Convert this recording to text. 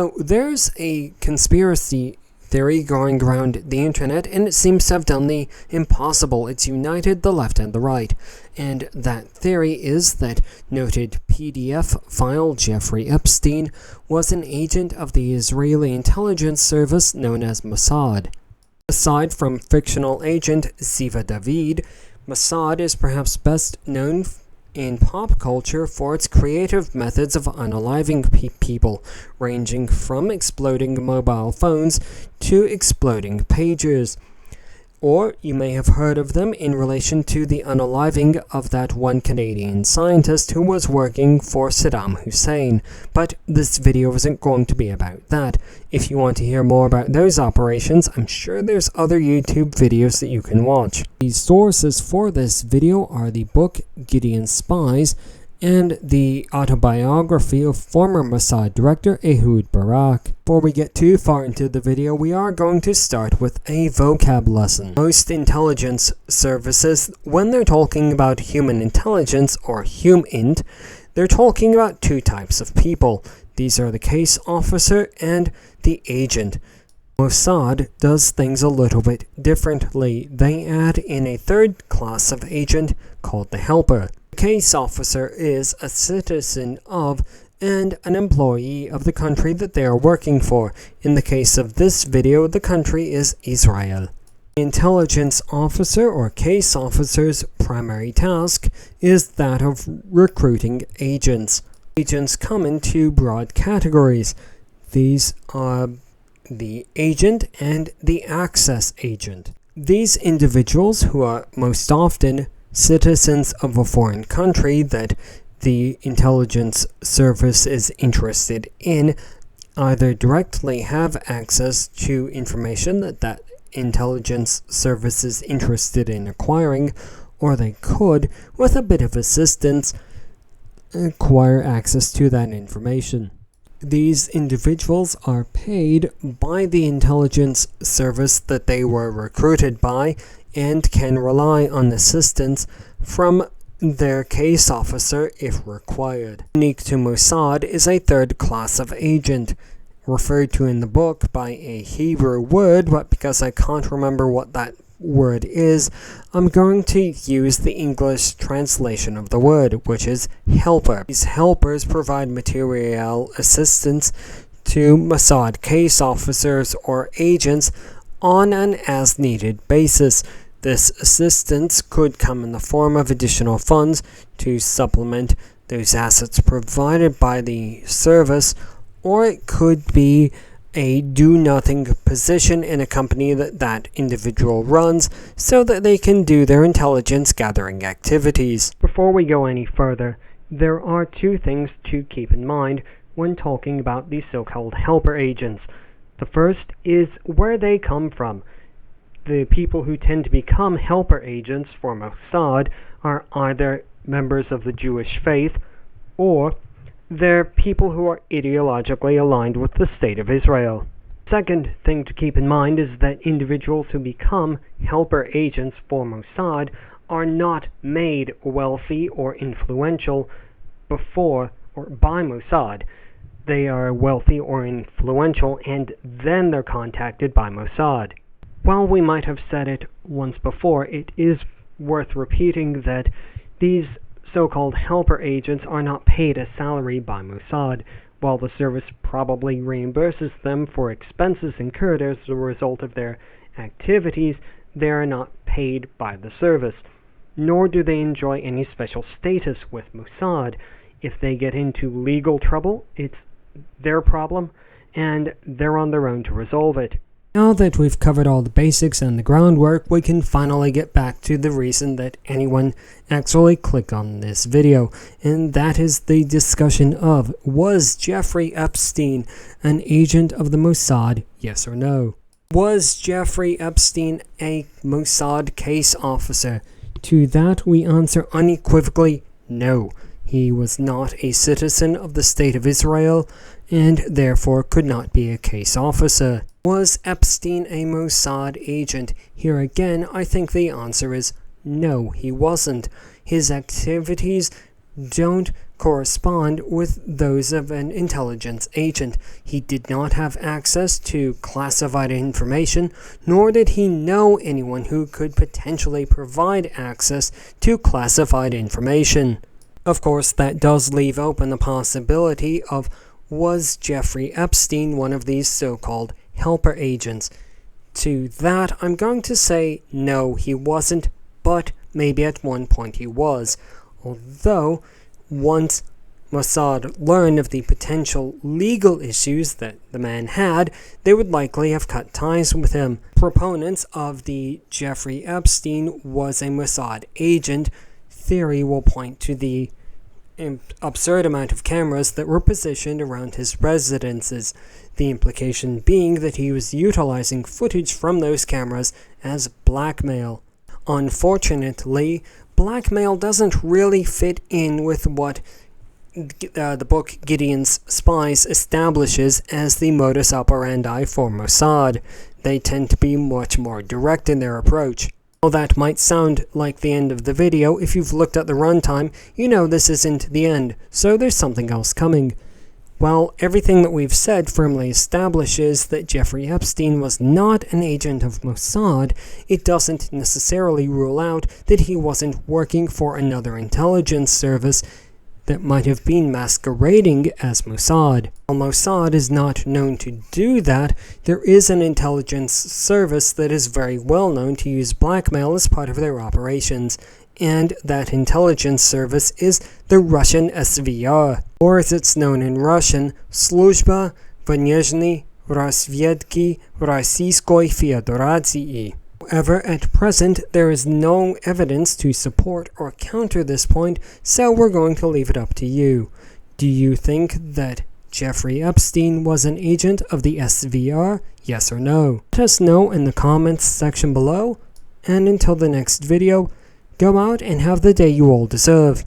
Now, there's a conspiracy theory going around the internet, and it seems to have done the impossible. It's united the left and the right. And that theory is that noted PDF file Jeffrey Epstein was an agent of the Israeli intelligence service known as Mossad. Aside from fictional agent Ziva David, Mossad is perhaps best known in pop culture for its creative methods of unaliving people, ranging from exploding mobile phones to exploding pagers. Or you may have heard of them in relation to the unaliving of that one Canadian scientist who was working for Saddam Hussein. But this video isn't going to be about that. If you want to hear more about those operations, I'm sure there's other YouTube videos that you can watch. The sources for this video are the book Gideon's Spies and the autobiography of former Mossad director Ehud Barak. Before we get too far into the video, we are going to start with a vocab lesson. Most intelligence services, when they're talking about human intelligence, or HumInt, they're talking about two types of people. These are the case officer and the agent. Mossad does things a little bit differently. They add in a third class of agent called the helper. The case officer is a citizen of and an employee of the country that they are working for. In the case of this video, the country is Israel. The intelligence officer or case officer's primary task is that of recruiting agents. Agents come in two broad categories. These are the agent and the access agent. These individuals, who are most often citizens of a foreign country that the intelligence service is interested in, either directly have access to information that intelligence service is interested in acquiring, or they could, with a bit of assistance, acquire access to that information. These individuals are paid by the intelligence service that they were recruited by and can rely on assistance from their case officer if required. Unique to Mossad is a third class of agent, referred to in the book by a Hebrew word, but because I can't remember what that word is, I'm going to use the English translation of the word, which is helper. These helpers provide material assistance to Mossad case officers or agents on an as-needed basis. This assistance could come in the form of additional funds to supplement those assets provided by the service, or it could be a do-nothing position in a company that individual runs so that they can do their intelligence gathering activities. Before we go any further, there are two things to keep in mind when talking about these so-called helper agents. The first is where they come from. The people who tend to become helper agents for Mossad are either members of the Jewish faith, or they're people who are ideologically aligned with the State of Israel. Second thing to keep in mind is that individuals who become helper agents for Mossad are not made wealthy or influential before or by Mossad. They are wealthy or influential, and then they're contacted by Mossad. While we might have said it once before, it is worth repeating that these so-called helper agents are not paid a salary by Mossad. While the service probably reimburses them for expenses incurred as a result of their activities, they are not paid by the service, nor do they enjoy any special status with Mossad. If they get into legal trouble, it's their problem, and they're on their own to resolve it. Now that we've covered all the basics and the groundwork, we can finally get back to the reason that anyone actually clicked on this video, and that is the discussion of, was Jeffrey Epstein an agent of the Mossad, yes or no? Was Jeffrey Epstein a Mossad case officer? To that we answer unequivocally no. He was not a citizen of the State of Israel, and therefore could not be a case officer. Was Epstein a Mossad agent? Here again, I think the answer is no, he wasn't. His activities don't correspond with those of an intelligence agent. He did not have access to classified information, nor did he know anyone who could potentially provide access to classified information. Of course, that does leave open the possibility of, was Jeffrey Epstein one of these so-called helper agents? To that, I'm going to say no, he wasn't, but maybe at one point he was. Although, once Mossad learned of the potential legal issues that the man had, they would likely have cut ties with him. Proponents of the Jeffrey Epstein was a Mossad agent theory will point to the absurd amount of cameras that were positioned around his residences, the implication being that he was utilizing footage from those cameras as blackmail. Unfortunately, blackmail doesn't really fit in with what the book Gideon's Spies establishes as the modus operandi for Mossad. They tend to be much more direct in their approach. While that might sound like the end of the video, if you've looked at the runtime, you know this isn't the end, so there's something else coming. While everything that we've said firmly establishes that Jeffrey Epstein was not an agent of Mossad, it doesn't necessarily rule out that he wasn't working for another intelligence service that might have been masquerading as Mossad. While Mossad is not known to do that, there is an intelligence service that is very well known to use blackmail as part of their operations, and that intelligence service is the Russian SVR, or as it's known in Russian, Служба внешней разведки Российской Федерации. However, at present, there is no evidence to support or counter this point, so we're going to leave it up to you. Do you think that Jeffrey Epstein was an agent of the SVR? Yes or no? Let us know in the comments section below, and until the next video, go out and have the day you all deserve.